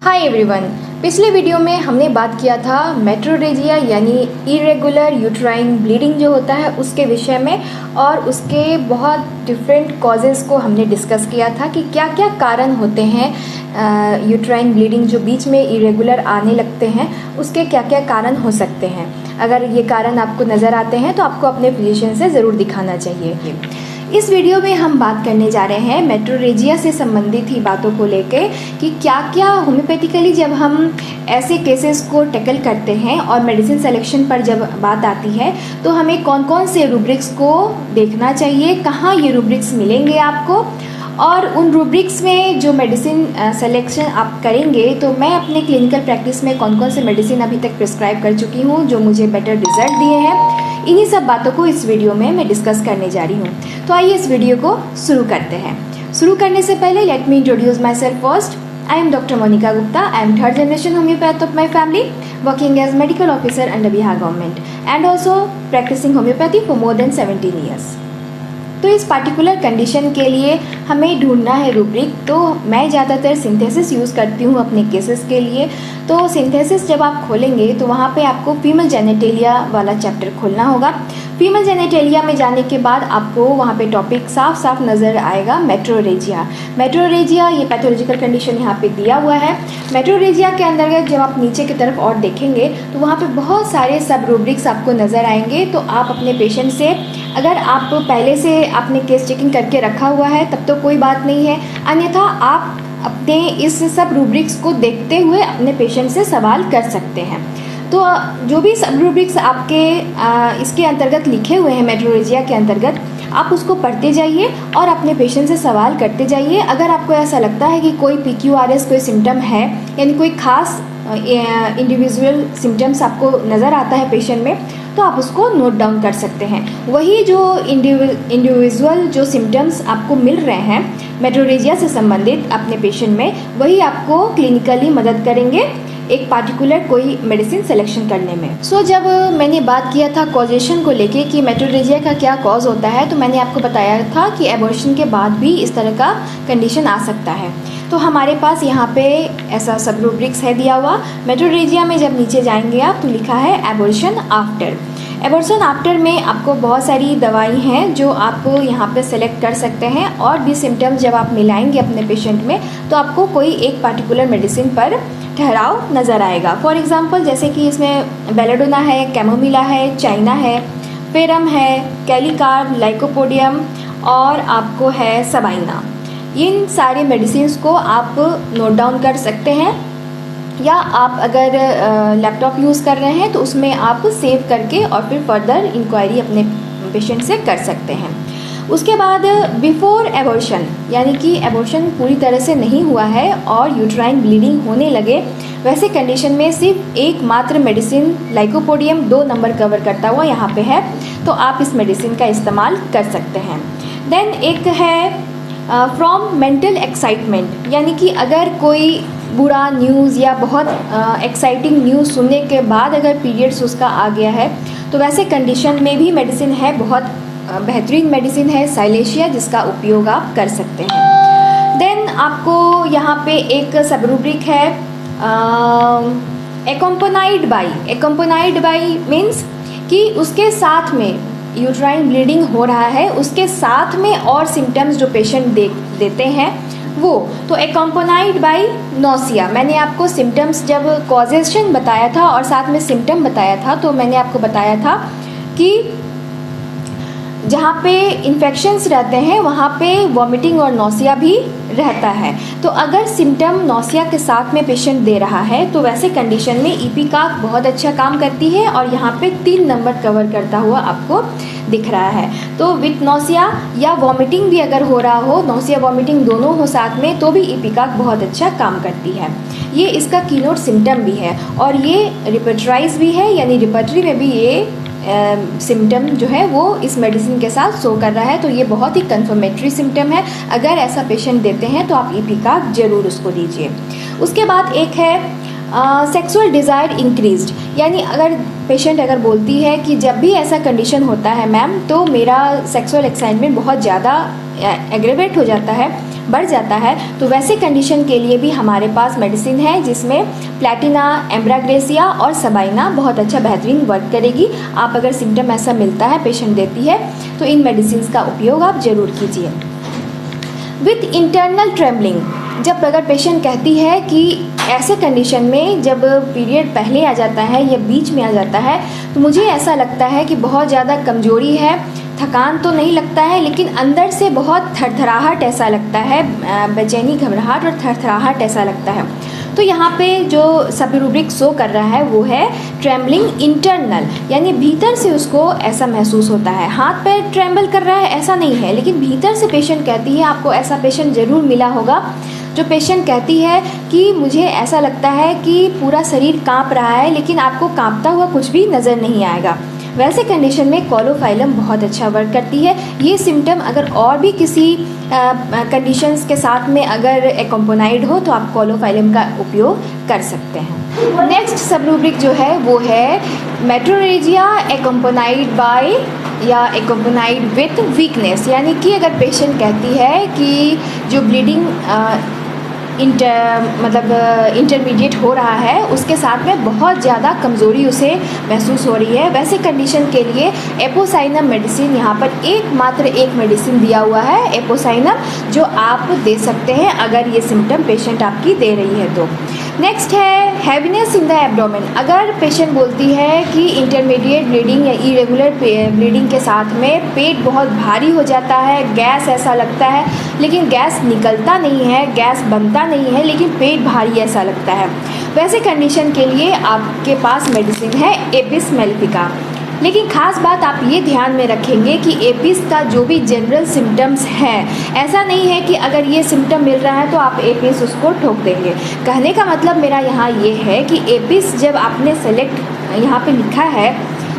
Hi everyone. पिछले video में हमने बात किया था मेट्रोरेजिया यानी इरेगुलर यूट्राइन ब्लीडिंग जो होता है उसके विषय में, और उसके बहुत डिफरेंट कॉजेज़ को हमने डिस्कस किया था कि क्या क्या कारण होते हैं यूट्राइन ब्लीडिंग जो बीच में इरेगुलर आने लगते हैं, उसके क्या क्या कारण हो सकते हैं। अगर ये कारण आपको नज़र आते हैं तो आपको अपने फिजिशियन से ज़रूर दिखाना चाहिए। इस वीडियो में हम बात करने जा रहे हैं मेट्रोरेजिया से संबंधित ही बातों को लेके कि क्या क्या होम्योपैथिकली जब हम ऐसे केसेस को टैकल करते हैं और मेडिसिन सिलेक्शन पर जब बात आती है तो हमें कौन कौन से रूब्रिक्स को देखना चाहिए, कहाँ ये रूब्रिक्स मिलेंगे आपको, और उन रूब्रिक्स में जो मेडिसिन सिलेक्शन आप करेंगे। तो मैं अपने क्लिनिकल प्रैक्टिस में कौन कौन से मेडिसिन अभी तक प्रिस्क्राइब कर चुकी हूँ जो मुझे बेटर रिजल्ट दिए हैं, इन्हीं सब बातों को इस वीडियो में मैं डिस्कस करने जा रही हूँ। तो आइए इस वीडियो को शुरू करते हैं। शुरू करने से पहले let me introduce myself first. I am doctor Monica Gupta. I am third generation homoeopath of my family, working as medical officer under Bihar government and also practising homoeopathy for more than 17 years. तो इस particular condition के लिए हमें ढूंढना है rubric. तो मैं ज़्यादातर सिंथेसिस यूज़ करती हूँ अपने केसेस के लिए। तो सिंथेसिस जब आप खोलेंगे तो वहाँ पे आपको फीमेल जेनेटेलिया वाला चैप्टर खोलना होगा। फीमेल जेनेटेलिया में जाने के बाद आपको वहाँ पे टॉपिक साफ साफ नज़र आएगा मेट्रोरेजिया। मेट्रोरेजिया ये पैथोलॉजिकल कंडीशन यहाँ पे दिया हुआ है। मेट्रोरेजिया के अंतर्गत जब आप नीचे की तरफ और देखेंगे तो वहाँ पे बहुत सारे सब रूब्रिक्स आपको नज़र आएंगे। तो आप अपने पेशेंट से, अगर आप पहले से आपने केस चेकिंग करके रखा हुआ है तब तो कोई बात नहीं है, अन्यथा आप अपने इस सब रूब्रिक्स को देखते हुए अपने पेशेंट से सवाल कर सकते हैं। तो जो भी सब रूब्रिक्स आपके इसके अंतर्गत लिखे हुए हैं मेट्रोरेजिया के अंतर्गत, आप उसको पढ़ते जाइए और अपने पेशेंट से सवाल करते जाइए। अगर आपको ऐसा लगता है कि कोई PQRS कोई सिम्टम है, यानी कोई खास इंडिविजुअल सिम्टम्स आपको नज़र आता है पेशेंट में, तो आप उसको नोट डाउन कर सकते हैं। वही जो इंडिविजुअल जो सिम्टम्स आपको मिल रहे हैं मेट्रोरेजिया से संबंधित अपने पेशेंट में, वही आपको क्लिनिकली मदद करेंगे एक पार्टिकुलर कोई मेडिसिन सिलेक्शन करने में। जब मैंने बात किया था कॉजेशन को लेके कि मेट्रोरेजिया का क्या कॉज होता है, तो मैंने आपको बताया था कि एबॉर्शन के बाद भी इस तरह का कंडीशन आ सकता है। तो हमारे पास यहाँ पे ऐसा सब रूब्रिक्स है दिया हुआ। मेट्रोरेजिया में जब नीचे जाएंगे आप तो लिखा है एबॉर्शन आफ्टर। एबॉर्शन आफ्टर में आपको बहुत सारी दवाई हैं जो आप यहाँ पे सेलेक्ट कर सकते हैं, और भी सिम्टम्स जब आप मिलाएंगे अपने पेशेंट में तो आपको कोई एक पार्टिकुलर मेडिसिन पर ठहराव नज़र आएगा। फॉर एग्ज़ाम्पल जैसे कि इसमें बेलेडोना है, कैमोमिला है, चाइना है, फेरम है, कैलिकार, लाइकोपोडियम और आपको है सबाइना। इन सारे मेडिसिन्स को आप नोट डाउन कर सकते हैं, या आप अगर लैपटॉप यूज़ कर रहे हैं तो उसमें आप सेव करके और फिर फर्दर इंक्वायरी अपने पेशेंट से कर सकते हैं। उसके बाद बिफोर एबॉर्शन, यानी कि एबॉर्शन पूरी तरह से नहीं हुआ है और यूट्राइन ब्लीडिंग होने लगे, वैसे कंडीशन में सिर्फ एकमात्र मेडिसिन लाइकोपोडियम 2 नंबर कवर करता हुआ यहाँ पे है, तो आप इस मेडिसिन का इस्तेमाल कर सकते हैं। देन एक है फ्रॉम मेंटल एक्साइटमेंट, यानी कि अगर कोई बुरा न्यूज़ या बहुत एक्साइटिंग न्यूज़ सुनने के बाद अगर पीरियड्स उसका आ गया है, तो वैसे कंडीशन में भी मेडिसिन है, बहुत बेहतरीन मेडिसिन है साइलेशिया, जिसका उपयोग आप कर सकते हैं। देन आपको यहाँ पे एक सब रूब्रिक है एक्कम्पनाइड बाई। एक्कम्पनाइड बाई मीन्स कि उसके साथ में यूट्राइन ब्लीडिंग हो रहा है, उसके साथ में और सिम्टम्स जो पेशेंट देते हैं वो, तो एक्कम्पनाइड बाई नोसिया। मैंने आपको सिम्टम्स जब कॉजेशन बताया था और साथ में सिम्टम बताया था, तो मैंने आपको बताया था कि जहाँ पे इन्फेक्शंस रहते हैं वहाँ पे वॉमिटिंग और नोसिया भी रहता है। तो अगर सिम्टम नोसिया के साथ में पेशेंट दे रहा है तो वैसे कंडीशन में इपिकाक बहुत अच्छा काम करती है, और यहाँ पे 3 नंबर कवर करता हुआ आपको दिख रहा है। तो विथ नोसिया या वॉमिटिंग भी अगर हो रहा हो, नोसिया वॉमिटिंग दोनों हो साथ में, तो भी इपिकाक बहुत अच्छा काम करती है। ये इसका कीनोट सिम्टम भी है और ये रिपर्टराइज भी है, यानी रिपर्टरी में भी ये सिम्टम जो है वो इस मेडिसिन के साथ शो कर रहा है। तो ये बहुत ही कन्फर्मेटरी सिम्टम है। अगर ऐसा पेशेंट देते हैं तो आप इपिकाक ज़रूर उसको दीजिए। उसके बाद एक है सेक्सुअल डिज़ायर इंक्रीज्ड, यानी अगर पेशेंट अगर बोलती है कि जब भी ऐसा कंडीशन होता है मैम तो मेरा सेक्सुअल एक्साइटमेंट बहुत ज़्यादा एग्रेवेट हो जाता है, बढ़ जाता है, तो वैसे कंडीशन के लिए भी हमारे पास मेडिसिन है जिसमें प्लैटिना, एम्ब्राग्रेसिया और सबाइना बहुत अच्छा बेहतरीन वर्क करेगी। आप अगर सिम्टम ऐसा मिलता है, पेशेंट देती है, तो इन मेडिसिन का उपयोग आप ज़रूर कीजिए। विथ इंटरनल ट्रेमलिंग, जब अगर पेशेंट कहती है कि ऐसे कंडीशन में जब पीरियड पहले आ जाता है या बीच में आ जाता है, तो मुझे ऐसा लगता है कि बहुत ज़्यादा कमज़ोरी है, थकान तो नहीं लगता है लेकिन अंदर से बहुत थरथराहट ऐसा लगता है, बेचैनी, घबराहट और थरथराहट ऐसा लगता है। तो यहाँ पे जो सब रूब्रिक शो कर रहा है वो है ट्रेम्बलिंग इंटरनल, यानी भीतर से उसको ऐसा महसूस होता है। हाथ पैर ट्रेम्बल कर रहा है ऐसा नहीं है, लेकिन भीतर से पेशेंट कहती है, आपको ऐसा पेशेंट ज़रूर मिला होगा जो पेशेंट कहती है कि मुझे ऐसा लगता है कि पूरा शरीर काँप रहा है लेकिन आपको काँपता हुआ कुछ भी नज़र नहीं आएगा। वैसे कंडीशन में कॉलोफाइलम बहुत अच्छा वर्क करती है। ये सिम्टम अगर और भी किसी कंडीशंस के साथ में अगर एक्कम्पोनाइड हो तो आप कॉलोफाइलम का उपयोग कर सकते हैं। नेक्स्ट सब रूब्रिक जो है वो है मेट्रोरेजिया एक्कम्पोनाइड बाय या एक्कम्पोनाइड विथ वीकनेस, यानी कि अगर पेशेंट कहती है कि जो ब्लीडिंग इंटरमीडिएट हो रहा है उसके साथ में बहुत ज़्यादा कमज़ोरी उसे महसूस हो रही है, वैसे कंडीशन के लिए एपोसाइनम मेडिसिन यहाँ पर एकमात्र एक मेडिसिन दिया हुआ है, एपोसाइनम, जो आप दे सकते हैं अगर ये सिम्टम पेशेंट आपकी दे रही है तो। नेक्स्ट है हैवीनेस इन द एब्डोमेन। अगर पेशेंट बोलती है कि इंटरमीडिएट ब्लीडिंग या इरेगुलर ब्लीडिंग के साथ में पेट बहुत भारी हो जाता है, गैस ऐसा लगता है लेकिन गैस निकलता नहीं है, गैस बनता नहीं है लेकिन पेट भारी ऐसा लगता है, वैसे कंडीशन के लिए आपके पास मेडिसिन है एपिस मेलिफिका। लेकिन ख़ास बात आप ये ध्यान में रखेंगे कि एपिस का जो भी जनरल सिम्टम्स हैं, ऐसा नहीं है कि अगर ये सिम्टम मिल रहा है तो आप एपिस उसको ठोक देंगे। कहने का मतलब मेरा यहाँ ये है कि एपिस जब आपने सेलेक्ट यहाँ पे लिखा है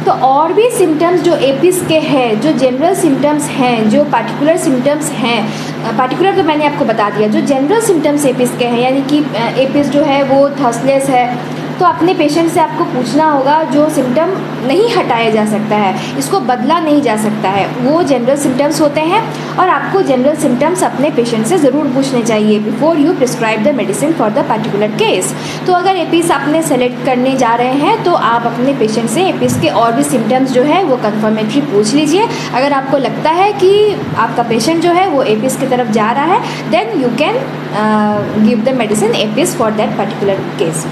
तो और भी सिम्टम्स जो एपिस के हैं, जो जनरल सिम्टम्स हैं, जो पार्टिकुलर सिम्टम्स हैं, पार्टिकुलर तो मैंने आपको बता दिया, जो जनरल सिम्टम्स एपिस के हैं, यानी कि एपिस जो है वो थर्सलेस है, तो अपने पेशेंट से आपको पूछना होगा जो सिम्टम नहीं हटाया जा सकता है, इसको बदला नहीं जा सकता है, वो जनरल सिम्टम्स होते हैं और आपको जनरल सिम्टम्स अपने पेशेंट से ज़रूर पूछने चाहिए before you prescribe the medicine for the particular case. तो अगर एपिस आपने सेलेक्ट करने जा रहे हैं तो आप अपने पेशेंट से एपिस के और भी सिम्टम्स जो है वो कन्फर्मेटरी पूछ लीजिए। अगर आपको लगता है कि आपका पेशेंट जो है वो एपिस की तरफ जा रहा है, then you can give the medicine apis for that particular case.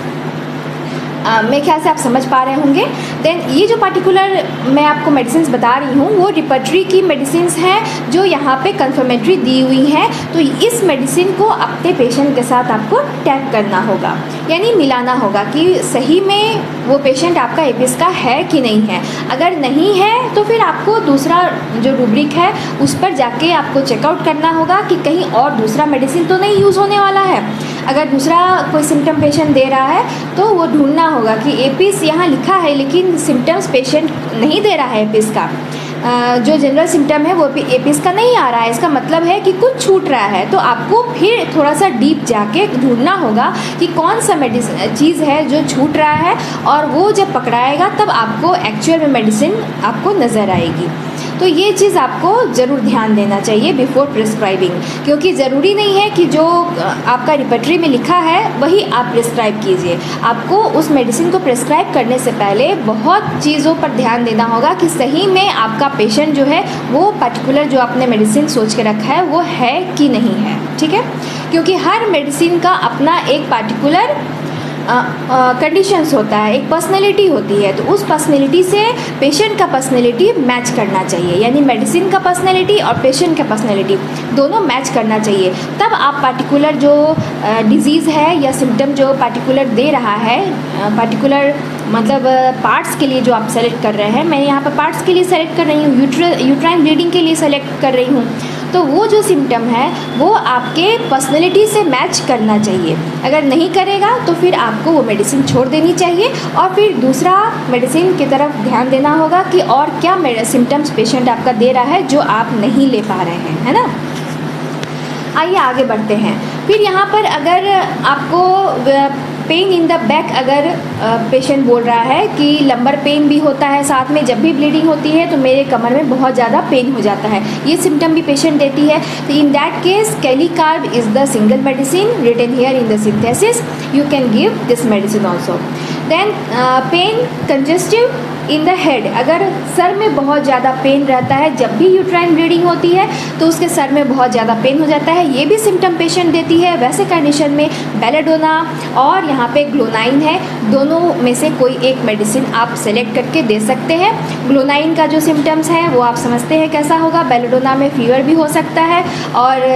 मेरे ख्याल से आप समझ पा रहे होंगे। देन ये जो पार्टिकुलर मैं आपको मेडिसिन बता रही हूँ वो रिपर्टरी की मेडिसिन हैं जो यहाँ पे कन्फर्मेटरी दी हुई हैं, तो इस मेडिसिन को अपने पेशेंट के साथ आपको टैग करना होगा, यानी मिलाना होगा कि सही में वो पेशेंट आपका एपिस का है कि नहीं है। अगर नहीं है तो फिर आपको दूसरा जो रूब्रिक है उस पर जाके आपको चेकआउट करना होगा कि कहीं और दूसरा मेडिसिन तो नहीं यूज़ होने वाला है। अगर दूसरा कोई सिम्टम पेशेंट दे रहा है तो वो ढूंढना होगा कि एपिस यहाँ लिखा है लेकिन सिम्टम्स पेशेंट नहीं दे रहा है एपिस का, जो जनरल सिम्टम है वो एपिस का नहीं आ रहा है, इसका मतलब है कि कुछ छूट रहा है। तो आपको फिर थोड़ा सा डीप जाके ढूंढना होगा कि कौन सा मेडिसिन चीज़ है जो छूट रहा है, और वो जब पकड़ाएगा तब आपको एक्चुअल में मेडिसिन आपको नज़र आएगी। तो ये चीज़ आपको ज़रूर ध्यान देना चाहिए बिफोर प्रिस्क्राइबिंग, क्योंकि ज़रूरी नहीं है कि जो आपका रिपर्टरी में लिखा है वही आप प्रिस्क्राइब कीजिए। आपको उस मेडिसिन को प्रिस्क्राइब करने से पहले बहुत चीज़ों पर ध्यान देना होगा कि सही में आपका पेशेंट जो है वो पर्टिकुलर जो आपने मेडिसिन सोच के रखा है वो है कि नहीं है, ठीक है। क्योंकि हर मेडिसिन का अपना एक पार्टिकुलर कंडीशंस होता है, एक पर्सनैलिटी होती है, तो उस पर्सनैलिटी से पेशेंट का पर्सनैलिटी मैच करना चाहिए, यानी मेडिसिन का पर्सनैलिटी और पेशेंट का पर्सनैलिटी दोनों मैच करना चाहिए। तब आप पार्टिकुलर जो डिजीज़ है या सिम्टम जो पार्टिकुलर दे रहा है, पार्टिकुलर मतलब पार्ट्स के लिए जो आप सेलेक्ट कर रहे हैं, मैं यहाँ पर पार्ट्स के लिए सेलेक्ट कर रही हूँ, यूट्राइन ब्लीडिंग के लिए सेलेक्ट कर रही हूँ, तो वो जो सिम्टम है वो आपके पर्सनैलिटी से मैच करना चाहिए। अगर नहीं करेगा तो फिर आपको वो मेडिसिन छोड़ देनी चाहिए और फिर दूसरा मेडिसिन की तरफ ध्यान देना होगा कि और क्या सिम्टम्स पेशेंट आपका दे रहा है जो आप नहीं ले पा रहे हैं, है ना। आइए आगे बढ़ते हैं। फिर यहाँ पर अगर आपको पेन इन द बैक, अगर पेशेंट बोल रहा है कि लंबर पेन भी होता है साथ में, जब भी ब्लीडिंग होती है तो मेरे कमर में बहुत ज़्यादा पेन हो जाता है, ये सिम्टम भी पेशेंट देती है। तो in that case Kali carb is the single medicine written here in the synthesis, you can give this medicine also. Then pain congestive in the head, अगर सर में बहुत ज़्यादा पेन रहता है जब भी यूट्राइन ब्लीडिंग होती है तो उसके सर में बहुत ज़्यादा पेन हो जाता है, ये भी सिम्टम पेशेंट देती है। वैसे कंडीशन में बेलेडोना और यहाँ पे ग्लोनाइन है, दोनों में से कोई एक मेडिसिन आप सेलेक्ट करके दे सकते हैं। ग्लोनाइन का जो सिम्टम्स है वो आप समझते हैं कैसा होगा, बेलेडोना में फीवर भी हो सकता है और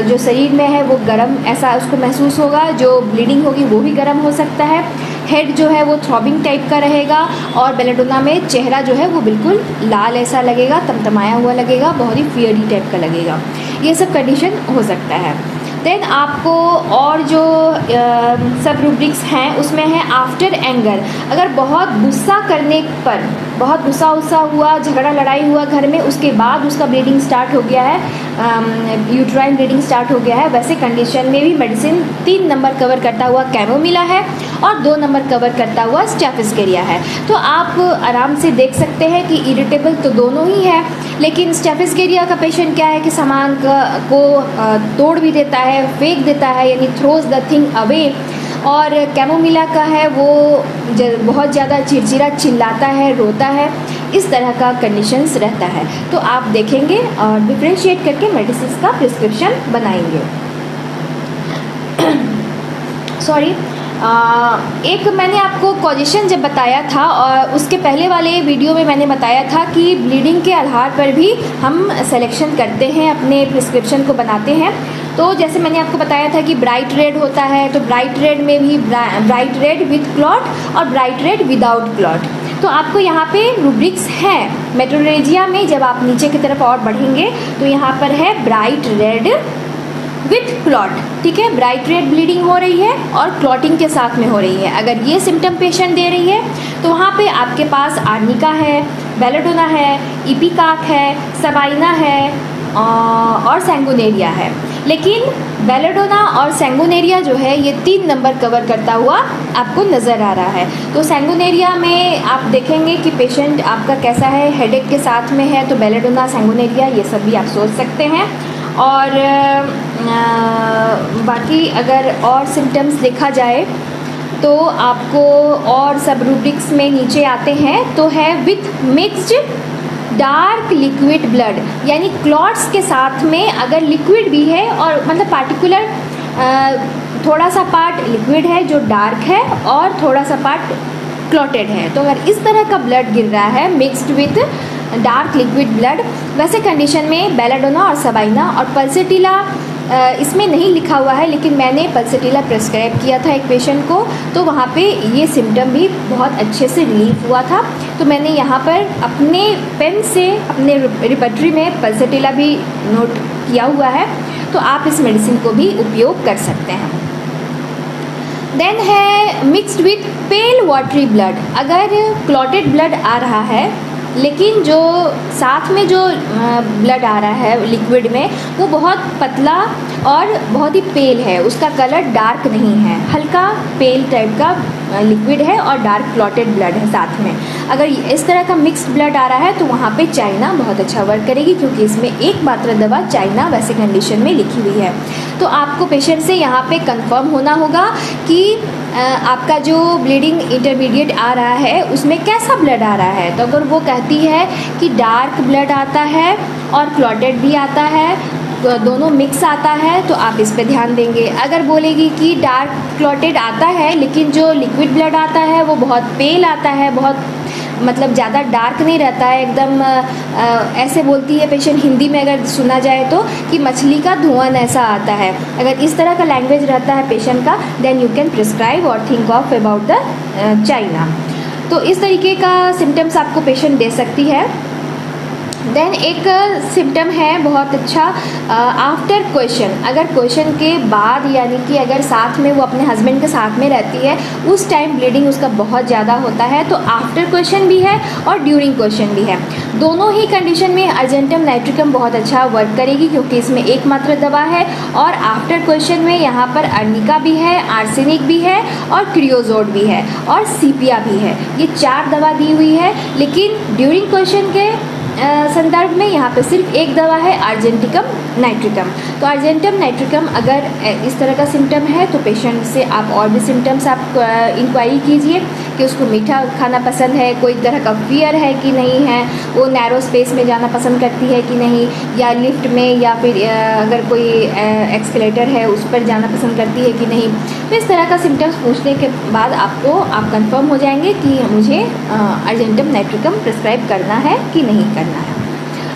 जो शरीर में है वो गर्म ऐसा उसको महसूस होगा, जो ब्लीडिंग होगी वो भी गर्म हो सकता है। हेड जो है वो थ्रॉबिंग टाइप का रहेगा और बेलेडोना में चेहरा जो है वो बिल्कुल लाल ऐसा लगेगा, तमतमाया हुआ लगेगा, बहुत ही फियरी टाइप का लगेगा, ये सब कंडीशन हो सकता है। देन आपको और जो सब रूब्रिक्स हैं उसमें है आफ्टर एंगर, अगर बहुत गुस्सा करने पर, बहुत गुस्सा हुआ, झगड़ा लड़ाई हुआ घर में, उसके बाद उसका ब्लीडिंग स्टार्ट हो गया है, यूट्राइन ब्लीडिंग स्टार्ट हो गया है, वैसे कंडीशन में भी मेडिसिन 3 नंबर कवर करता हुआ कैमोमिला है और 2 नंबर कवर करता हुआ स्टेफिस्केरिया है। तो आप आराम से देख सकते हैं कि इरिटेबल तो दोनों ही है, लेकिन स्टेफिस्केरिया का पेशेंट क्या है कि सामान को तोड़ भी देता है, फेंक देता है, यानी थ्रोज द थिंग अवे, और कैमोमिला का है वो बहुत ज़्यादा चिड़चिड़ा, चिल्लाता है, रोता है, इस तरह का कंडीशंस रहता है। तो आप देखेंगे और डिफ्रेंशिएट करके मेडिसिन का प्रिस्क्रिप्शन बनाएंगे। सॉरी, एक मैंने आपको कॉजेशन जब बताया था और उसके पहले वाले वीडियो में मैंने बताया था कि ब्लीडिंग के आधार पर भी हम सिलेक्शन करते हैं, अपने प्रिस्क्रिप्शन को बनाते हैं। तो जैसे मैंने आपको बताया था कि ब्राइट रेड होता है, तो ब्राइट रेड में भी ब्राइट रेड विथ क्लॉट और ब्राइट रेड विदाउट क्लॉट। तो आपको यहाँ पे रूब्रिक्स हैं मेट्रोरेजिया में, जब आप नीचे की तरफ और बढ़ेंगे तो यहाँ पर है ब्राइट रेड विथ क्लॉट, ठीक है, ब्राइट रेड ब्लीडिंग हो रही है और क्लॉटिंग के साथ में हो रही है। अगर ये सिम्टम पेशेंट दे रही है तो वहाँ पे आपके पास आर्निका है, बेलेडोना है, इपिकाक है, सबाइना है और सैंगुनेरिया है। लेकिन बेलेडोना और सैंगुनेरिया जो है ये 3 नंबर कवर करता हुआ आपको नज़र आ रहा है। तो सैंगुनेरिया में आप देखेंगे कि पेशेंट आपका कैसा है, हेडेक के साथ में है तो बेलेडोना, सैंगुनेरिया ये सब भी आप सोच सकते हैं। और बाकी अगर और सिम्टम्स देखा जाए तो आपको और सब रूब्रिक्स में नीचे आते हैं तो है with mixed dark liquid blood, यानी क्लॉट्स के साथ में अगर लिक्विड भी है और मतलब पार्टिकुलर थोड़ा सा पार्ट लिक्विड है जो डार्क है और थोड़ा सा पार्ट क्लॉटेड है, तो अगर इस तरह का ब्लड गिर रहा है mixed with dark liquid blood, वैसे कंडीशन में बेलेडोना और सबाइना और पल्सेटिला इसमें नहीं लिखा हुआ है, लेकिन मैंने पल्सेटिला प्रेस्क्राइब किया था एक पेशेंट को, तो वहाँ पे ये सिम्टम भी बहुत अच्छे से रिलीफ हुआ था। तो मैंने यहाँ पर अपने पेन से अपने रिपर्टरी में पल्सेटिला भी नोट किया हुआ है, तो आप इस मेडिसिन को भी उपयोग कर सकते हैं। देन है mixed with pale watery blood, अगर क्लॉटेड ब्लड आ रहा है लेकिन जो साथ में जो ब्लड आ रहा है लिक्विड में वो बहुत पतला और बहुत ही पेल है, उसका कलर डार्क नहीं है, हल्का पेल टाइप का लिक्विड है और डार्क क्लॉटेड ब्लड है साथ में, अगर इस तरह का मिक्स्ड ब्लड आ रहा है तो वहाँ पे चाइना बहुत अच्छा वर्क करेगी, क्योंकि इसमें एक मात्र दवा चाइना वैसे कंडीशन में लिखी हुई है। तो आपको पेशेंट से यहाँ पे कंफर्म होना होगा कि आपका जो ब्लीडिंग इंटरमीडिएट आ रहा है उसमें कैसा ब्लड आ रहा है। तो अगर वो कहती है कि डार्क ब्लड आता है और क्लॉटेड भी आता है, दोनों मिक्स आता है, तो आप इस पे ध्यान देंगे। अगर बोलेगी कि डार्क क्लॉटेड आता है लेकिन जो लिक्विड ब्लड आता है वो बहुत पेल आता है, बहुत मतलब ज़्यादा डार्क नहीं रहता है, एकदम ऐसे बोलती है पेशेंट, हिंदी में अगर सुना जाए तो कि मछली का धुआं ऐसा आता है, अगर इस तरह का लैंग्वेज रहता है पेशेंट का, देन यू कैन प्रिस्क्राइब और think of about the China. तो इस तरीके का सिम्टम्स आपको पेशेंट दे सकती है। देन एक सिम्टम है बहुत अच्छा आफ्टर क्वेश्चन, अगर क्वेश्चन के बाद यानी कि अगर साथ में वो अपने हस्बैंड के साथ में रहती है उस टाइम ब्लीडिंग उसका बहुत ज़्यादा होता है, तो आफ्टर क्वेश्चन भी है और ड्यूरिंग क्वेश्चन भी है। दोनों ही कंडीशन में अर्जेंटम नाइट्रिकम बहुत अच्छा वर्क करेगी, क्योंकि इसमें एकमात्र दवा है और आफ्टर क्वेश्चन में यहाँ पर अर्निका भी है, आर्सेनिक भी है और क्रियोजोट भी है और सीपिया भी है। ये 4 दवा दी हुई है, लेकिन ड्यूरिंग क्वेश्चन के संदर्भ में यहाँ पे सिर्फ एक दवा है अर्जेंटिकम नाइट्रिकम। तो अर्जेंटम नाइट्रिकम अगर इस तरह का सिम्टम है तो पेशेंट से आप और भी सिम्टम्स आप इंक्वायरी कीजिए कि उसको मीठा खाना पसंद है, कोई तरह का फियर है कि नहीं है, वो नैरो स्पेस में जाना पसंद करती है कि नहीं, या लिफ्ट में या फिर अगर कोई एक्सकेलेटर है उस पर जाना पसंद करती है कि नहीं। तो इस तरह का सिम्टम्स पूछने के बाद आप कंफर्म हो जाएंगे कि मुझे अर्जेंटम नाइट्रिकम प्रिस्क्राइब करना है कि नहीं करना है।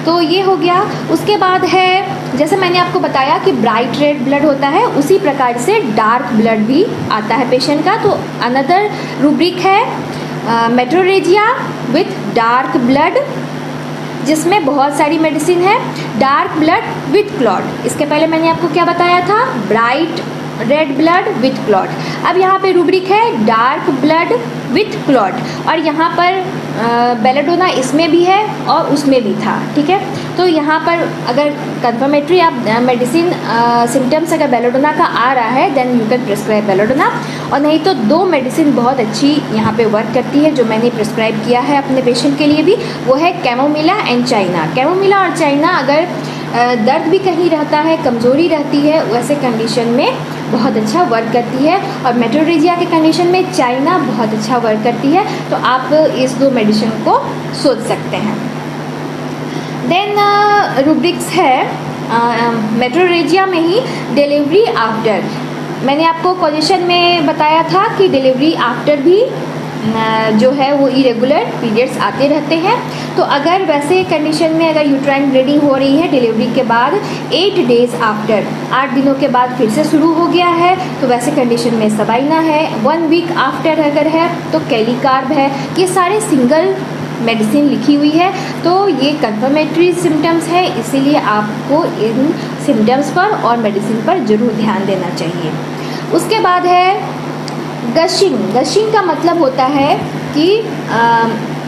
तो ये हो गया। उसके बाद है, जैसे मैंने आपको बताया कि ब्राइट रेड ब्लड होता है, उसी प्रकार से डार्क ब्लड भी आता है पेशेंट का। तो अनदर रूब्रिक है मेट्रोरेजिया विथ डार्क ब्लड, जिसमें बहुत सारी मेडिसिन है। डार्क ब्लड विथ क्लॉट, इसके पहले मैंने आपको क्या बताया था, bright red blood with clot. अब यहाँ पे रूब्रिक है डार्क ब्लड विथ क्लॉट, और यहाँ पर बेलेडोना इसमें भी है और उसमें भी था, ठीक है। तो यहाँ पर अगर कंफर्मेटरी आप मेडिसिन सिम्टम्स अगर बेलेडोना का आ रहा है then you can prescribe belladonna, और नहीं तो 2 मेडिसिन बहुत अच्छी यहाँ पे वर्क करती है जो मैंने प्रिस्क्राइब किया है अपने पेशेंट के लिए भी, वो है कैमोमिला एंड चाइना। कैमोमिला और चाइना अगर दर्द भी कहीं रहता है, कमज़ोरी रहती है, वैसे कंडीशन में बहुत अच्छा वर्क करती है, और मेट्रोरेजिया के कंडीशन में चाइना बहुत अच्छा वर्क करती है। तो आप इस 2 मेडिसिन को सोच सकते हैं। देन रूब्रिक्स है मेट्रोरेजिया में ही डिलीवरी आफ्टर। मैंने आपको पोजीशन में बताया था कि डिलीवरी आफ्टर भी जो है वो इरेगुलर पीरियड्स आते रहते हैं। तो अगर वैसे कंडीशन में अगर यूट्राइन ब्लीडिंग हो रही है डिलीवरी के बाद 8 डेज़ आफ्टर, 8 दिनों के बाद फिर से शुरू हो गया है, तो वैसे कंडीशन में सबाइना है। 1 वीक आफ्टर अगर है तो कैलिकार्ब है। ये सारे सिंगल मेडिसिन लिखी हुई है, तो ये कंफर्मेटरी सिम्टम्स है, इसीलिए आपको इन सिम्टम्स पर और मेडिसिन पर ज़रूर ध्यान देना चाहिए। उसके बाद है गशिंग। गशिंग का मतलब होता है कि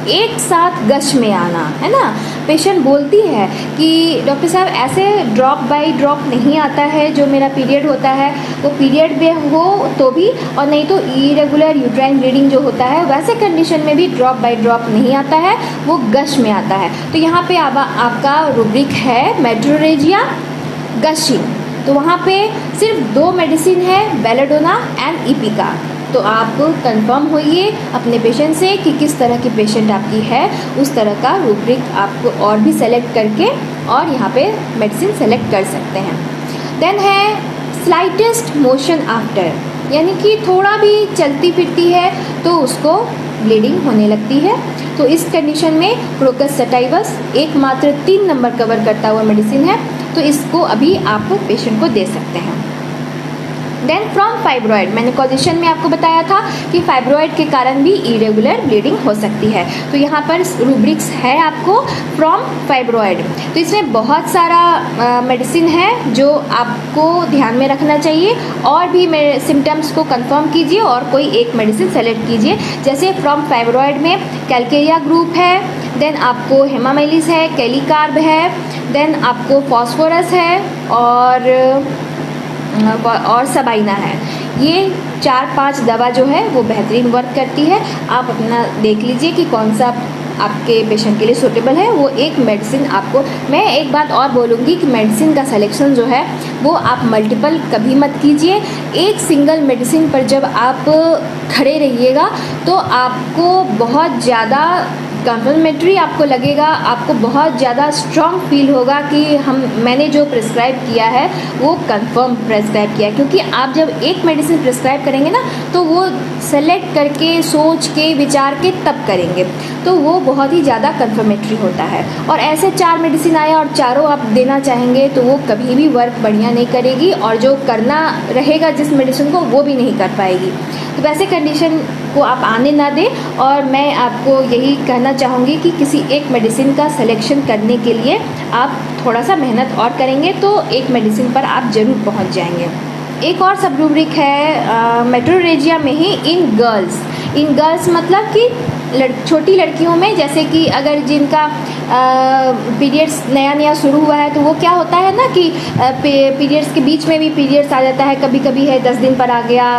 एक साथ गश में आना, है ना। पेशेंट बोलती है कि डॉक्टर साहब ऐसे ड्रॉप बाय ड्रॉप नहीं आता है, जो मेरा पीरियड होता है वो पीरियड में हो तो भी, और नहीं तो इरेगुलर यूट्राइन ब्लीडिंग जो होता है वैसे कंडीशन में भी ड्रॉप बाय ड्रॉप नहीं आता है, वो गश में आता है। तो यहाँ पे आपका रूब्रिक है मेट्रोरेजिया गशिंग। तो वहाँ पे सिर्फ 2 मेडिसिन है, बेलेडोना एंड इपिका। तो आप कंफर्म होइए अपने पेशेंट से कि किस तरह की पेशेंट आपकी है, उस तरह का रूब्रिक आप और भी सेलेक्ट करके और यहाँ पे मेडिसिन सेलेक्ट कर सकते हैं। देन है स्लाइटेस्ट मोशन आफ्टर, यानी कि थोड़ा भी चलती फिरती है तो उसको ब्लीडिंग होने लगती है। तो इस कंडीशन में क्रोकस सटाइवस एकमात्र 3 नंबर कवर करता हुआ मेडिसिन है, तो इसको अभी आप पेशेंट को दे सकते हैं। देन फ्रॉम फाइब्रॉयड, मैंने कॉजिशन में आपको बताया था कि फाइब्रॉयड के कारण भी इरेगुलर ब्लीडिंग हो सकती है। तो यहाँ पर रूब्रिक्स है आपको फ्रॉम फाइब्रॉयड। तो इसमें बहुत सारा मेडिसिन है जो आपको ध्यान में रखना चाहिए, और भी सिम्टम्स को कंफर्म कीजिए और कोई एक मेडिसिन सेलेक्ट कीजिए। जैसे फ्रॉम फाइब्रॉयड में कैल्केरिया ग्रुप है, देन आपको हेमामेलिस है, कैलिकार्ब है, देन आपको फॉस्फोरस है और सबाइना है। ये 4-5 दवा जो है वो बेहतरीन वर्क करती है। आप अपना देख लीजिए कि कौन सा आपके पेशेंट के लिए सूटेबल है, वो एक मेडिसिन आपको। मैं एक बात और बोलूँगी कि मेडिसिन का सिलेक्शन जो है वो आप मल्टीपल कभी मत कीजिए। एक सिंगल मेडिसिन पर जब आप खड़े रहिएगा तो आपको बहुत ज़्यादा कंफर्मेटरी आपको लगेगा, आपको बहुत ज़्यादा स्ट्रॉन्ग फील होगा कि मैंने जो प्रिस्क्राइब किया है वो कंफर्म प्रिस्क्राइब किया है। क्योंकि आप जब एक मेडिसिन प्रिस्क्राइब करेंगे ना तो वो सेलेक्ट करके सोच के विचार के तब करेंगे, तो वो बहुत ही ज़्यादा कंफर्मेटरी होता है। और ऐसे 4 मेडिसिन आया और चारों आप देना चाहेंगे तो वो कभी भी वर्क बढ़िया नहीं करेगी, और जो करना रहेगा जिस मेडिसिन को वो भी नहीं कर पाएगी। तो वैसे कंडीशन को आप आने ना दें, और मैं आपको यही कहना चाहूँगी कि किसी एक मेडिसिन का सिलेक्शन करने के लिए आप थोड़ा सा मेहनत और करेंगे तो एक मेडिसिन पर आप ज़रूर पहुँच जाएंगे। एक और सब रूब्रिक है मेट्रोरेजिया में ही इन गर्ल्स। इन गर्ल्स मतलब कि छोटी लड़कियों में, जैसे कि अगर जिनका पीरियड्स नया नया शुरू हुआ है तो वो क्या होता है ना कि पीरियड्स के बीच में भी पीरियड्स आ जाता है, कभी कभी है 10 दिन पर आ गया,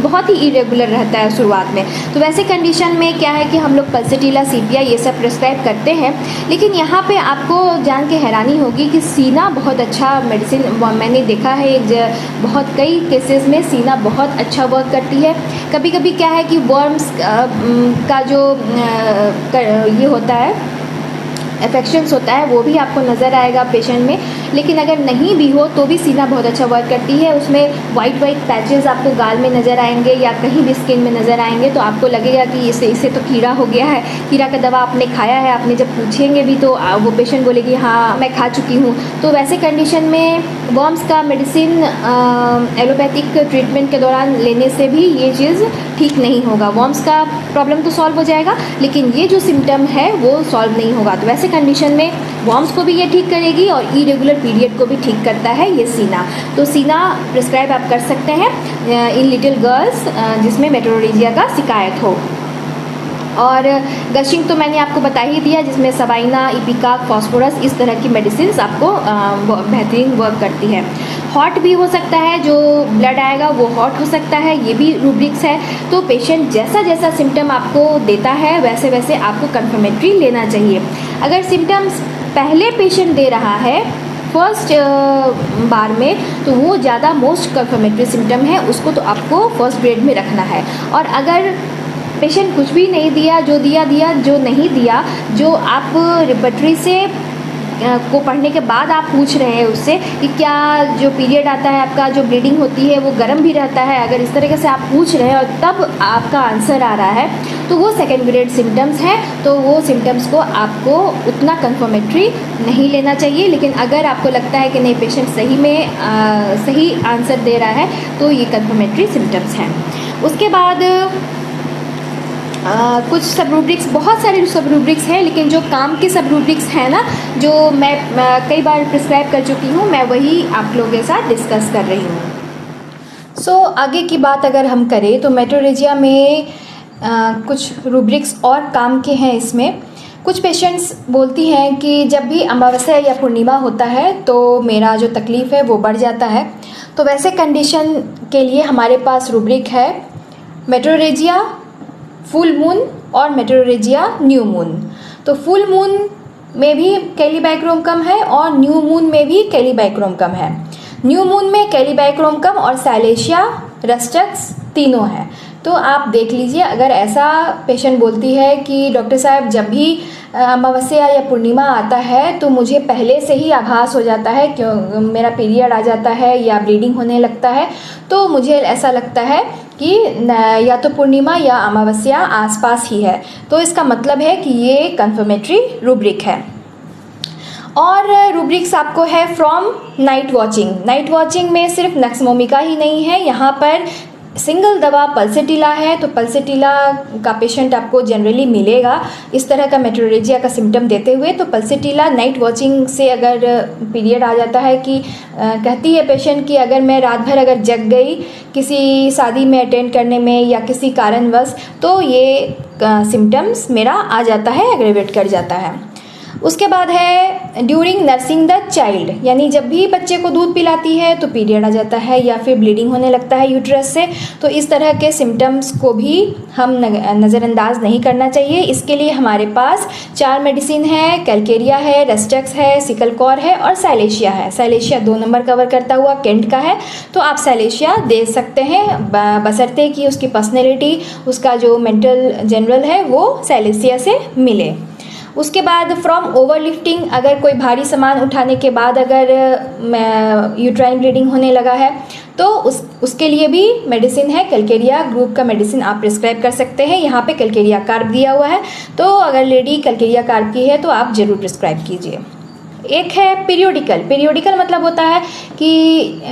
बहुत ही इरेगुलर रहता है शुरुआत में। तो वैसे कंडीशन में क्या है कि हम लोग पल्सेटिला, सीपिया ये सब प्रिस्क्राइब करते हैं। लेकिन यहाँ पे आपको जान के हैरानी होगी कि सीना बहुत अच्छा मेडिसिन, मैंने देखा है बहुत कई केसेस में सीना बहुत अच्छा वर्क करती है। कभी कभी क्या है कि वर्म्स का जो ये होता है इन्फेक्शंस होता है वो भी आपको नज़र आएगा पेशेंट में। लेकिन अगर नहीं भी हो तो भी सीना बहुत अच्छा वर्क करती है। उसमें वाइट पैचेस आपको गाल में नज़र आएंगे या कहीं भी स्किन में नज़र आएंगे तो आपको लगेगा कि इसे तो कीड़ा हो गया है, कीड़ा का दवा आपने खाया है। आपने जब पूछेंगे भी तो वो पेशेंट बोलेगी हाँ मैं खा चुकी हूँ। तो वैसे कंडीशन में वर्म्स का मेडिसिन एलोपैथिक ट्रीटमेंट के दौरान लेने से भी ये चीज़ ठीक नहीं होगा। वर्म्स का प्रॉब्लम तो सॉल्व हो जाएगा लेकिन ये जो सिम्टम है वो सॉल्व नहीं होगा। तो वैसे कंडीशन में वर्म्स को भी ये ठीक करेगी और इरेगुलर पीरियड को भी ठीक करता है ये सीना। तो सीना प्रिस्क्राइब आप कर सकते हैं इन लिटिल गर्ल्स जिसमें मेट्रोरेजिया का शिकायत हो। और गशिंग तो मैंने आपको बता ही दिया, जिसमें सबाइना, इपिका, फॉस्फोरस इस तरह की मेडिसिन आपको बेहतरीन वर्क करती है। हॉट भी हो सकता है, जो ब्लड आएगा वो हॉट हो सकता है, ये भी रूब्रिक्स है। तो पेशेंट जैसा जैसा सिम्टम आपको देता है वैसे वैसे आपको कंफर्मेटरी लेना चाहिए। अगर सिम्टम्स पहले पेशेंट दे रहा है फर्स्ट बार में तो वो ज़्यादा मोस्ट कंफर्मेटरी सिम्टम है, उसको तो आपको फर्स्ट ग्रेड में रखना है। और अगर पेशेंट कुछ भी नहीं दिया, जो दिया, जो नहीं दिया, जो आप रिपर्टरी से को पढ़ने के बाद आप पूछ रहे हैं उससे कि क्या जो पीरियड आता है आपका, जो ब्लीडिंग होती है वो गर्म भी रहता है, अगर इस तरीके से आप पूछ रहे हैं और तब आपका आंसर आ रहा है तो वो सेकेंड ग्रेड सिम्टम्स हैं। तो वो सिम्टम्स को आपको उतना कंफर्मेटरी नहीं लेना चाहिए। लेकिन अगर आपको लगता है कि नहीं पेशेंट सही में सही आंसर दे रहा है तो ये कंफर्मेटरी सिम्टम्स हैं। उसके बाद कुछ सब रूब्रिक्स, बहुत सारे सब रूब्रिक्स हैं, लेकिन जो काम के सब रूब्रिक्स हैं ना, जो मैं कई बार प्रिस्क्राइब कर चुकी हूँ, मैं वही आप लोगों के साथ डिस्कस कर रही हूँ। सो आगे की बात अगर हम करें तो मेट्रोरेजिया में कुछ रूब्रिक्स और काम के हैं। इसमें कुछ पेशेंट्स बोलती हैं कि जब भी अमावस्या या पूर्णिमा होता है तो मेरा जो तकलीफ़ है वो बढ़ जाता है। तो वैसे कंडीशन के लिए हमारे पास रूब्रिक है मेट्रोरेजिया, फुल मून और मेट्रोरेजिया न्यू मून। तो फुल मून में भी कैलिबाइक्रोम कम है और न्यू मून में भी कैलिबाइक्रोम कम है। न्यू मून में कैलिबाइक्रोम कम और साइलेशिया, रस्टक्स तीनों हैं। तो आप देख लीजिए, अगर ऐसा पेशेंट बोलती है कि डॉक्टर साहब जब भी अमावस्या या पूर्णिमा आता है तो मुझे पहले से ही आभास हो जाता है, क्यों मेरा पीरियड आ जाता है या ब्लीडिंग होने लगता है, तो मुझे ऐसा लगता है कि या तो पूर्णिमा या अमावस्या आसपास ही है, तो इसका मतलब है कि ये कंफर्मेटरी रूब्रिक है। और रूब्रिक्स आपको है from night watching. Night watching में सिर्फ नक्समोमिका ही नहीं है, यहाँ पर सिंगल दवा पल्सेटिला है। तो पल्सेटिला का पेशेंट आपको जनरली मिलेगा इस तरह का मेट्रोरेजिया का सिम्टम देते हुए। तो पल्सेटिला नाइट वॉचिंग से अगर पीरियड आ जाता है कि कहती है पेशेंट कि अगर मैं रात भर अगर जग गई किसी शादी में अटेंड करने में या किसी कारणवश, तो ये सिम्टम्स मेरा आ जाता है, एग्रेवेट कर जाता है। उसके बाद है ड्यूरिंग नर्सिंग द चाइल्ड, यानी जब भी बच्चे को दूध पिलाती है तो पीरियड आ जाता है या फिर ब्लीडिंग होने लगता है यूट्रस से। तो इस तरह के सिम्टम्स को भी हम नज़रअंदाज नहीं करना चाहिए। इसके लिए हमारे पास 4 मेडिसिन है, कैलकेरिया है, रेस्टक्स है, सिकलकॉर है और साइलेशिया है। साइलेशिया 2 नंबर कवर करता हुआ केंट का है, तो आप साइलेशिया दे सकते हैं बशर्ते कि उसकी पर्सनैलिटी, उसका जो मेंटल जनरल है वो साइलेशिया से मिले। उसके बाद फ्रॉम ओवरलिफ्टिंग, अगर कोई भारी सामान उठाने के बाद अगर यूट्राइन ब्लीडिंग होने लगा है तो उसके लिए भी मेडिसिन है, कैलकेरिया ग्रुप का मेडिसिन आप प्रिस्क्राइब कर सकते हैं। यहाँ पे कैलकेरिया कार्ब दिया हुआ है, तो अगर लेडी कैलकेरिया कार्ब की है तो आप ज़रूर प्रिस्क्राइब कीजिए। एक है पीरियोडिकल। पीरियोडिकल मतलब होता है कि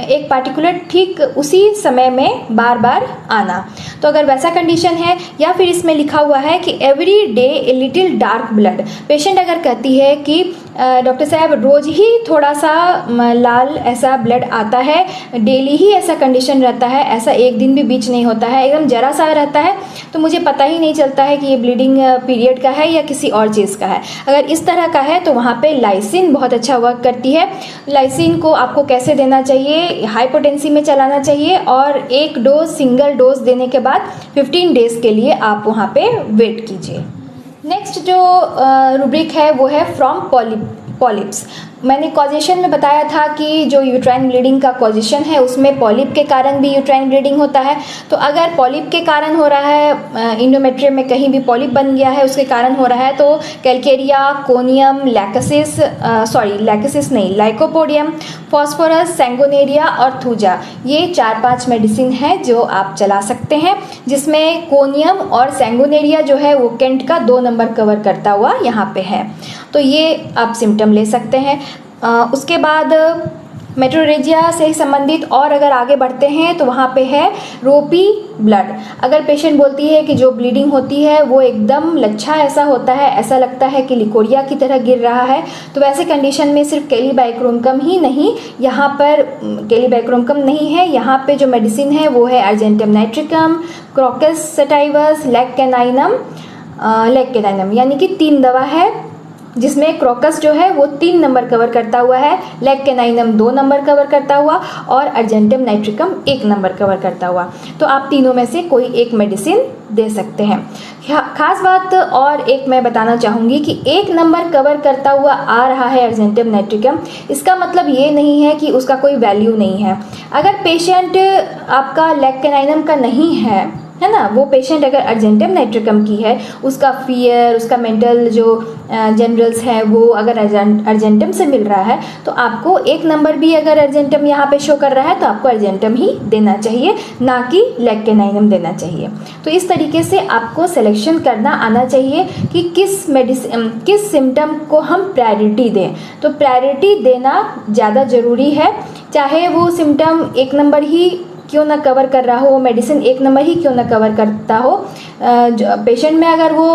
एक पार्टिकुलर ठीक उसी समय में बार बार आना। तो अगर वैसा कंडीशन है, या फिर इसमें लिखा हुआ है कि every day a little dark blood, patient अगर कहती है कि डॉक्टर साहब रोज़ ही थोड़ा सा लाल ऐसा ब्लड आता है, डेली ही ऐसा कंडीशन रहता है, ऐसा एक दिन भी बीच नहीं होता है, एकदम ज़रा सा रहता है तो मुझे पता ही नहीं चलता है कि ये ब्लीडिंग पीरियड का है या किसी और चीज़ का है। अगर इस तरह का है तो वहाँ पे लाइसिन बहुत अच्छा वर्क करती है। लाइसिन को आपको कैसे देना चाहिए, हाई पोटेंसी में चलाना चाहिए और एक डोज सिंगल डोज देने के बाद 15 डेज़ के लिए आप वहाँ पे वेट कीजिए। नेक्स्ट जो रूब्रिक है वो है फ्रॉम पॉलिप्स। मैंने कॉजेशन में बताया था कि जो यूट्राइन ब्लीडिंग का कॉजेशन है उसमें पॉलिप के कारण भी यूट्राइन ब्लीडिंग होता है। तो अगर पॉलिप के कारण हो रहा है, इंडोमेट्रियम में कहीं भी पॉलिप बन गया है उसके कारण हो रहा है, तो कैलकेरिया, कोनियम, लाइकोपोडियम, फॉस्फोरस, सैंगोनेरिया और थूजा, ये 4-5 मेडिसिन हैं जो आप चला सकते हैं, जिसमें कोनियम और सैंगोनेरिया जो है वो केंट का 2 नंबर कवर करता हुआ यहाँ पे है। तो ये आप सिम्टम ले सकते हैं। उसके बाद मेट्रोरेजिया से संबंधित और अगर आगे बढ़ते हैं तो वहाँ पे है रोपी ब्लड। अगर पेशेंट बोलती है कि जो ब्लीडिंग होती है वो एकदम लच्छा ऐसा होता है, ऐसा लगता है कि लिकोरिया की तरह गिर रहा है, तो वैसे कंडीशन में सिर्फ कैलिबाइक्रोमकम ही नहीं, यहाँ पर कैलिबाइक्रोमकम नहीं है, यहाँ पे जो मेडिसिन है वो है argentum nitricum, crocus sativus, leg caninum, यानी कि 3 दवा है जिसमें क्रोकस जो है वो 3 नंबर कवर करता हुआ है, लेग कैनाइनम 2 नंबर कवर करता हुआ और अर्जेंटम नाइट्रिकम 1 नंबर कवर करता हुआ। तो आप तीनों में से कोई एक मेडिसिन दे सकते हैं। खास बात और एक मैं बताना चाहूँगी कि 1 नंबर कवर करता हुआ आ रहा है अर्जेंटम नाइट्रिकम, इसका मतलब ये नहीं है कि उसका कोई वैल्यू नहीं है। अगर पेशेंट आपका लेग कैनाइनम का नहीं है ना, वो पेशेंट अगर अर्जेंटम नाइट्रिकम की है, उसका फियर, उसका मेंटल जो जनरल्स है वो अगर अर्जेंटम से मिल रहा है, तो आपको 1 नंबर भी अगर अर्जेंटम यहाँ पे शो कर रहा है तो आपको अर्जेंटम ही देना चाहिए, ना कि लेग कैनाइनम देना चाहिए। तो इस तरीके से आपको सिलेक्शन करना आना चाहिए कि किस सिम्टम को हम प्रायोरिटी दें। तो प्रायोरिटी देना ज़्यादा ज़रूरी है, चाहे वो सिम्टम 1 नंबर ही क्यों ना कवर कर रहा हो, मेडिसिन 1 नंबर ही क्यों ना कवर करता हो। पेशेंट में अगर वो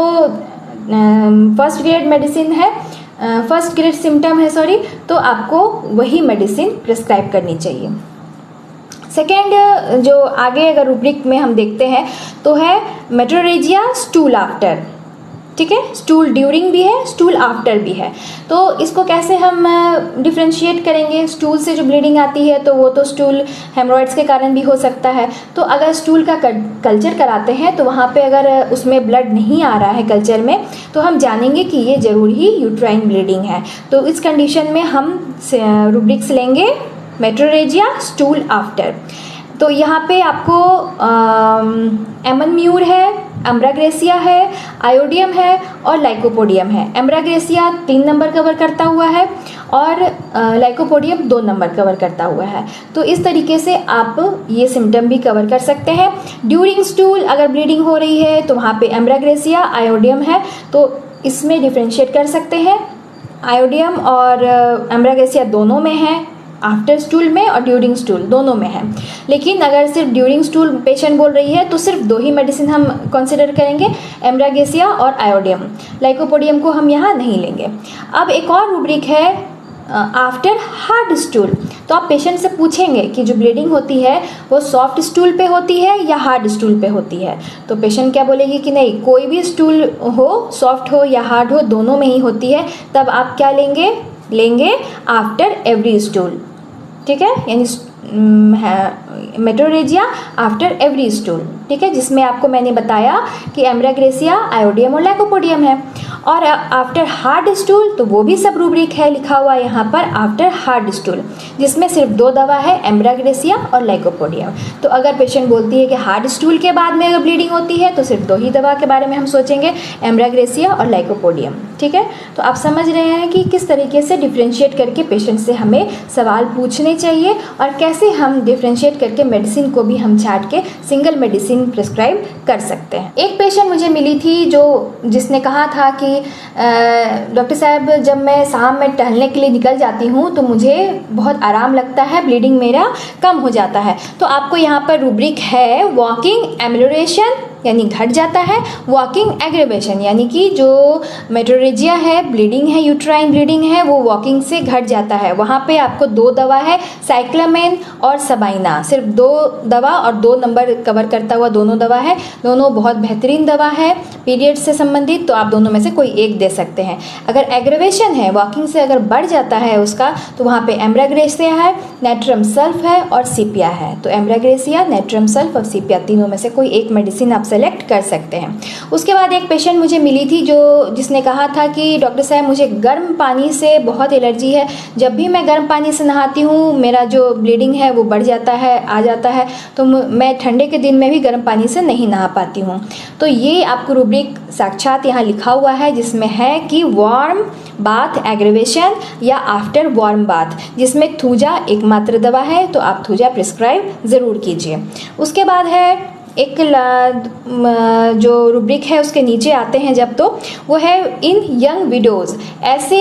फर्स्ट ग्रेड मेडिसिन है, फर्स्ट ग्रेड सिम्टम है तो आपको वही मेडिसिन प्रिस्क्राइब करनी चाहिए। सेकेंड जो आगे अगर रूब्रिक में हम देखते हैं तो है मेट्रोरेजिया स्टूल आफ्टर। ठीक है, स्टूल ड्यूरिंग भी है, स्टूल आफ्टर भी है। तो इसको कैसे हम डिफ्रेंशिएट करेंगे? स्टूल से जो ब्लीडिंग आती है तो वो तो स्टूल हेमरॉइड्स के कारण भी हो सकता है। तो अगर स्टूल का कल्चर कराते हैं तो वहाँ पे अगर उसमें ब्लड नहीं आ रहा है कल्चर में, तो हम जानेंगे कि ये ज़रूर ही यूट्राइन ब्लीडिंग है। तो इस कंडीशन में हम रूब्रिक्स लेंगे मेट्रोरेजिया स्टूल आफ्टर। तो यहाँ पे आपको एमनम्यूर है, एम्ब्राग्रेसिया है, आयोडियम है और लाइकोपोडियम है। एम्ब्राग्रेसिया 3 नंबर कवर करता हुआ है और लाइकोपोडियम 2 नंबर कवर करता हुआ है। तो इस तरीके से आप ये सिम्टम भी कवर कर सकते हैं। ड्यूरिंग स्टूल अगर ब्लीडिंग हो रही है तो वहाँ पे एम्ब्राग्रेसिया, आयोडियम है, तो इसमें डिफ्रेंशिएट कर सकते हैं। आयोडियम और एम्ब्राग्रेसिया दोनों में है, आफ्टर स्टूल में और ड्यूरिंग स्टूल दोनों में है। लेकिन अगर सिर्फ ड्यूरिंग स्टूल पेशेंट बोल रही है तो सिर्फ 2 ही मेडिसिन हम कंसिडर करेंगे, एम्ब्रागेसिया और आयोडियम। लाइकोपोडियम को हम यहाँ नहीं लेंगे। अब एक और रूब्रिक है आफ्टर हार्ड स्टूल। तो आप पेशेंट से पूछेंगे कि जो ब्लीडिंग होती है वो सॉफ्ट स्टूल पे होती है या हार्ड स्टूल पे होती है। तो पेशेंट क्या बोलेगी कि नहीं, कोई भी स्टूल हो, सॉफ्ट हो या हार्ड हो, दोनों में ही होती है। तब आप क्या लेंगे आफ्टर एवरी स्टूल। ठीक है, यानी मेट्रोरेजिया आफ्टर एवरी स्टूल। ठीक है, जिसमें आपको मैंने बताया कि एम्ब्राग्रेसिया, आयोडियम और लाइकोपोडियम है। और आफ्टर हार्ड स्टूल तो वो भी सब रूब्रिक है लिखा हुआ यहाँ पर आफ्टर हार्ड स्टूल, जिसमें सिर्फ 2 दवा है, एम्ब्राग्रेसिया और लाइकोपोडियम। तो अगर पेशेंट बोलती है कि हार्ड स्टूल के बाद में अगर ब्लीडिंग होती है तो सिर्फ 2 ही दवा के बारे में हम सोचेंगे, एम्ब्राग्रेसिया और लाइकोपोडियम। ठीक है, तो आप समझ रहे हैं कि किस तरीके से डिफ्रेंशिएट करके पेशेंट से हमें सवाल पूछने चाहिए और कैसे हम डिफ्रेंशिएट करके मेडिसिन को भी हम छांट के सिंगल मेडिसिन प्रिस्क्राइब कर सकते हैं। एक पेशेंट मुझे मिली थी जिसने कहा था कि डॉक्टर साहब, जब मैं शाम में टहलने के लिए निकल जाती हूँ तो मुझे बहुत आराम लगता है, ब्लीडिंग मेरा कम हो जाता है। तो आपको यहाँ पर रूब्रिक है वॉकिंग एमेलियोरेशन यानी घट जाता है, वॉकिंग एग्रेवेशन यानी कि जो मेट्रोरेजिया है, ब्लीडिंग है, यूट्राइन ब्लीडिंग है, वो वॉकिंग से घट जाता है। वहाँ पे आपको 2 दवा है, साइक्लामेन और सबाइना, सिर्फ 2 दवा और 2 नंबर कवर करता हुआ दोनों दवा है। दोनों बहुत बेहतरीन दवा है पीरियड्स से संबंधित, तो आप दोनों में से कोई एक दे सकते हैं। अगर एग्रेवेशन है, वॉकिंग से अगर बढ़ जाता है उसका, तो वहाँ पे एम्ब्राग्रेसिया है, नेट्रम सल्फ है और सीपिया है। तो एम्ब्राग्रेसिया, नेट्रम सल्फ और सीपिया तीनों में से कोई एक मेडिसिन आप सेलेक्ट कर सकते हैं। उसके बाद एक पेशेंट मुझे मिली थी जिसने कहा था कि डॉक्टर साहब मुझे गर्म पानी से बहुत एलर्जी है, जब भी मैं गर्म पानी से नहाती हूँ मेरा जो ब्लीडिंग है वो बढ़ जाता है, आ जाता है, तो मैं ठंडे के दिन में भी गर्म पानी से नहीं नहा पाती हूँ। तो ये आपको रूब्रिक साक्षात यहाँ लिखा हुआ है जिसमें है कि वार्म बाथ एग्रेवेशन या आफ्टर वार्म बाथ, जिसमें थूजा एकमात्र दवा है, तो आप थूजा प्रिस्क्राइब ज़रूर कीजिए। उसके बाद है एक जो रूब्रिक है उसके नीचे आते हैं जब, तो वो है इन यंग विडोज़, ऐसे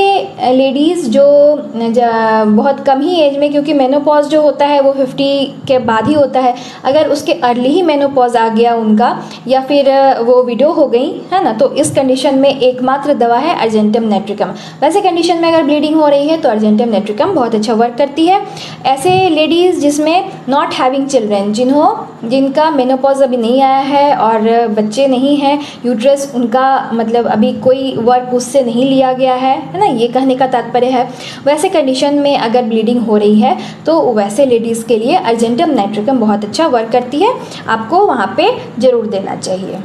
लेडीज़ जो बहुत कम ही एज में, क्योंकि मेनोपॉज जो होता है वो 50 के बाद ही होता है, अगर उसके अर्ली ही मेनोपॉज आ गया उनका या फिर वो विडो हो गई है ना, तो इस कंडीशन में एकमात्र दवा है अर्जेंटम नेट्रिकम। वैसे कंडीशन में अगर ब्लीडिंग हो रही है तो अर्जेंटम नेट्रिकम बहुत अच्छा वर्क करती है। ऐसे लेडीज़ जिसमें नॉट हैविंग चिल्ड्रन, जिनका मेनोपॉज अभी नहीं आया है और बच्चे नहीं हैं, यूट्रस उनका मतलब अभी कोई वर्क उससे नहीं लिया गया है ना, ये कहने का तात्पर्य है। वैसे कंडीशन में अगर ब्लीडिंग हो रही है तो वैसे लेडीज़ के लिए अर्जेंटम नाइट्रिकम बहुत अच्छा वर्क करती है, आपको वहाँ पे ज़रूर देना चाहिए।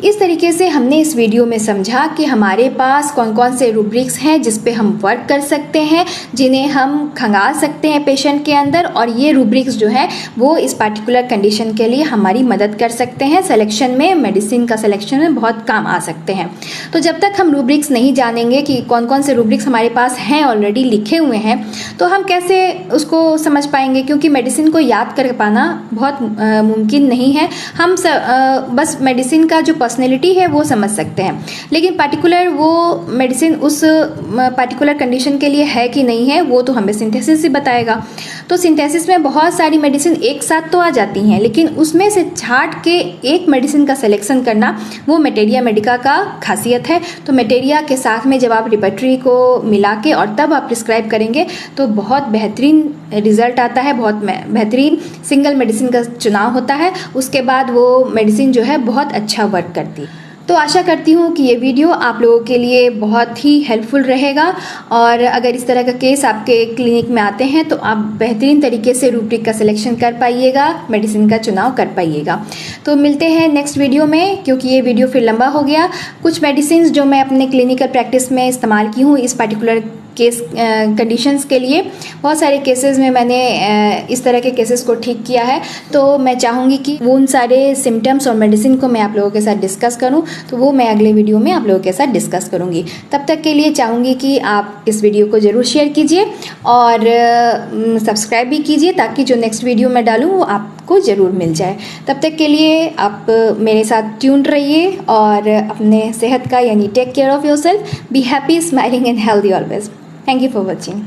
इस तरीके से हमने इस वीडियो में समझा कि हमारे पास कौन कौन से रूब्रिक्स हैं जिस पे हम वर्क कर सकते हैं, जिन्हें हम खंगाल सकते हैं पेशेंट के अंदर, और ये रूब्रिक्स जो है वो इस पार्टिकुलर कंडीशन के लिए हमारी मदद कर सकते हैं सिलेक्शन में, मेडिसिन का सिलेक्शन में बहुत काम आ सकते हैं। तो जब तक हम रूब्रिक्स नहीं जानेंगे कि कौन कौन से रूब्रिक्स हमारे पास हैं, ऑलरेडी लिखे हुए हैं, तो हम कैसे उसको समझ पाएंगे, क्योंकि मेडिसिन को याद कर पाना बहुत मुमकिन नहीं है। हम बस मेडिसिन का जो पर्सनैलिटी है वो समझ सकते हैं, लेकिन पार्टिकुलर वो मेडिसिन उस पार्टिकुलर कंडीशन के लिए है कि नहीं है वो तो हमें सिंथेसिस से बताएगा। तो सिंथेसिस में बहुत सारी मेडिसिन एक साथ तो आ जाती हैं, लेकिन उसमें से छांट के एक मेडिसिन का सिलेक्शन करना वो मेटेरिया मेडिका का खासियत है। तो मेटेरिया के साथ में जब आप रिपर्टरी को मिला के और तब आप प्रिस्क्राइब करेंगे तो बहुत बेहतरीन रिजल्ट आता है, बहुत बेहतरीन सिंगल मेडिसिन का चुनाव होता है। उसके बाद वो मेडिसिन जो है बहुत अच्छा वर्क करती है। तो आशा करती हूँ कि ये वीडियो आप लोगों के लिए बहुत ही हेल्पफुल रहेगा, और अगर इस तरह का केस आपके क्लिनिक में आते हैं तो आप बेहतरीन तरीके से रूब्रिक का सिलेक्शन कर पाइएगा, मेडिसिन का चुनाव कर पाइएगा। तो मिलते हैं नेक्स्ट वीडियो में, क्योंकि ये वीडियो फिर लंबा हो गया। कुछ मेडिसिन जो मैं अपने क्लिनिकल प्रैक्टिस में इस्तेमाल की हूँ इस पार्टिकुलर केस कंडीशंस के लिए, बहुत सारे केसेस में मैंने इस तरह के केसेस को ठीक किया है, तो मैं चाहूँगी कि वो उन सारे सिम्टम्स और मेडिसिन को मैं आप लोगों के साथ डिस्कस करूँ, तो वो मैं अगले वीडियो में आप लोगों के साथ डिस्कस करूँगी। तब तक के लिए चाहूँगी कि आप इस वीडियो को ज़रूर शेयर कीजिए और सब्सक्राइब भी कीजिए, ताकि जो नेक्स्ट वीडियो मैं डालूँ वो आपको ज़रूर मिल जाए। तब तक के लिए आप मेरे साथ ट्यून्ड रहिए और अपने सेहत का यानी take care of yourself, be happy, smiling and healthy always. Thank you for watching.